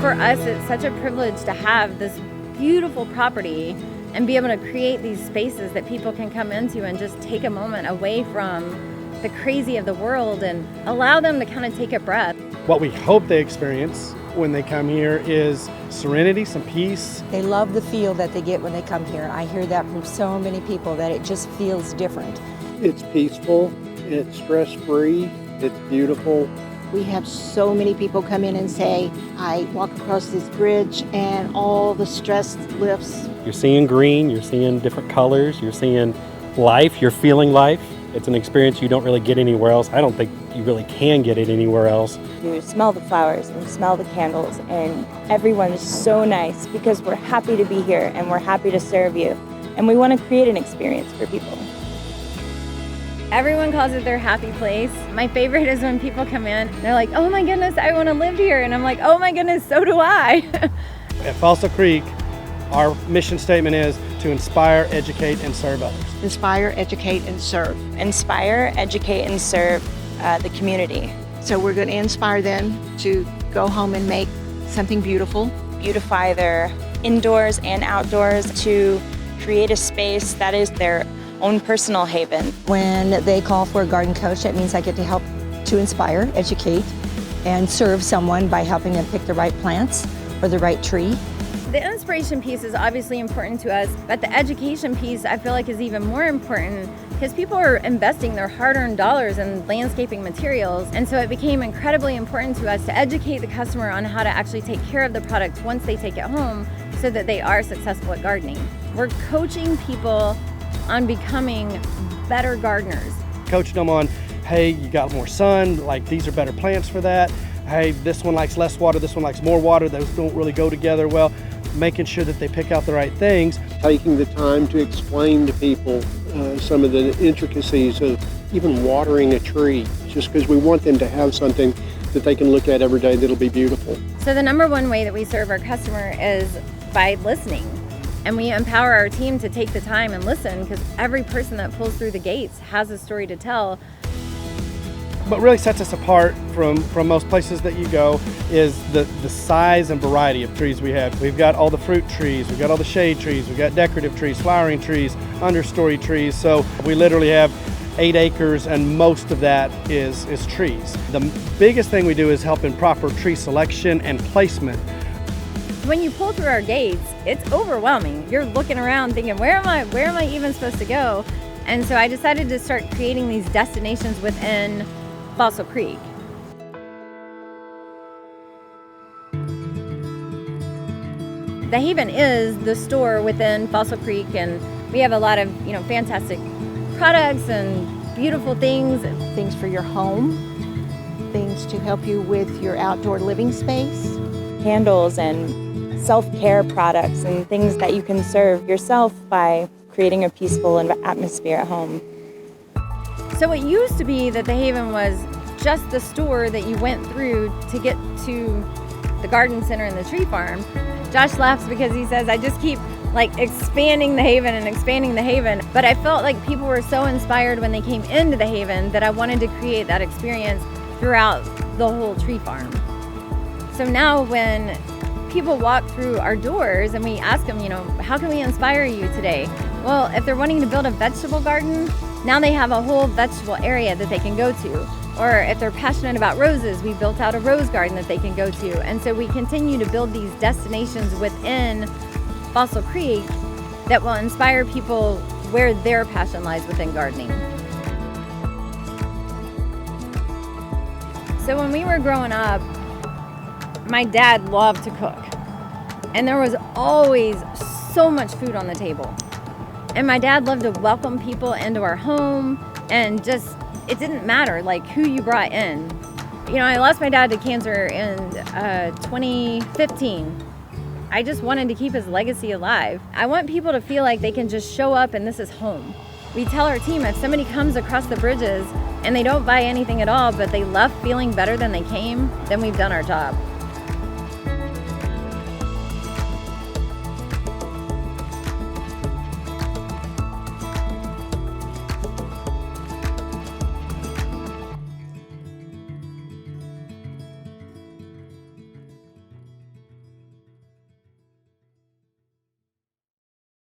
for us, it's such a privilege to have this beautiful property and be able to create these spaces that people can come into and just take a moment away from the crazy of the world and allow them to kind of take a breath. What we hope they experience when they come here is serenity, some peace. They love the feel that they get when they come here. I hear that from so many people, that it just feels different. It's peaceful, it's stress-free, it's beautiful. We have so many people come in and say, I walk across this bridge and all the stress lifts. You're seeing green, you're seeing different colors, you're seeing life, you're feeling life. It's an experience you don't really get anywhere else. I don't think you really can get it anywhere else. You smell the flowers and smell the candles, and everyone is so nice because we're happy to be here and we're happy to serve you. And we want to create an experience for people. Everyone calls it their happy place. My favorite is when people come in, they're like, oh my goodness, I want to live here. And I'm like, oh my goodness, so do I. At Fossil Creek, our mission statement is to inspire, educate, and serve others. Inspire, educate, and serve. Inspire, educate, and serve the community. So we're going to inspire them to go home and make something beautiful. Beautify their indoors and outdoors to create a space that is their own personal haven. When they call for a garden coach, that means I get to help to inspire, educate, and serve someone by helping them pick the right plants or the right tree. The inspiration piece is obviously important to us, but the education piece I feel like is even more important because people are investing their hard-earned dollars in landscaping materials, and so it became incredibly important to us to educate the customer on how to actually take care of the product once they take it home so that they are successful at gardening. We're coaching people on becoming better gardeners. Coaching them on, hey, you got more sun, like these are better plants for that. Hey, this one likes less water, this one likes more water, those don't really go together well. Making sure that they pick out the right things. Taking the time to explain to people some of the intricacies of even watering a tree, just because we want them to have something that they can look at every day that'll be beautiful. So the number one way that we serve our customer is by listening. And we empower our team to take the time and listen, because every person that pulls through the gates has a story to tell. What really sets us apart from most places that you go is the size and variety of trees we have. We've got all the fruit trees, we've got all the shade trees, we've got decorative trees, flowering trees, understory trees. So we literally have 8 acres, and most of that is trees. The biggest thing we do is help in proper tree selection and placement. When you pull through our gates, it's overwhelming. You're looking around thinking, where am I even supposed to go? And so I decided to start creating these destinations within Fossil Creek. The Haven is the store within Fossil Creek, and we have a lot of, fantastic products and beautiful things. Things for your home, things to help you with your outdoor living space. Candles and self-care products and things that you can serve yourself by creating a peaceful atmosphere at home. So it used to be that the Haven was just the store that you went through to get to the garden center and the tree farm. Josh laughs because he says, I just keep expanding the Haven and expanding the Haven. But I felt like people were so inspired when they came into the Haven that I wanted to create that experience throughout the whole tree farm. So now when people walk through our doors and we ask them, how can we inspire you today? Well, if they're wanting to build a vegetable garden, now they have a whole vegetable area that they can go to. Or if they're passionate about roses, we built out a rose garden that they can go to. And so we continue to build these destinations within Fossil Creek that will inspire people where their passion lies within gardening. So when we were growing up, my dad loved to cook. And there was always so much food on the table. And my dad loved to welcome people into our home, and just, it didn't matter who you brought in. I lost my dad to cancer in 2015. I just wanted to keep his legacy alive. I want people to feel like they can just show up and this is home. We tell our team, if somebody comes across the bridges and they don't buy anything at all, but they left feeling better than they came, then we've done our job.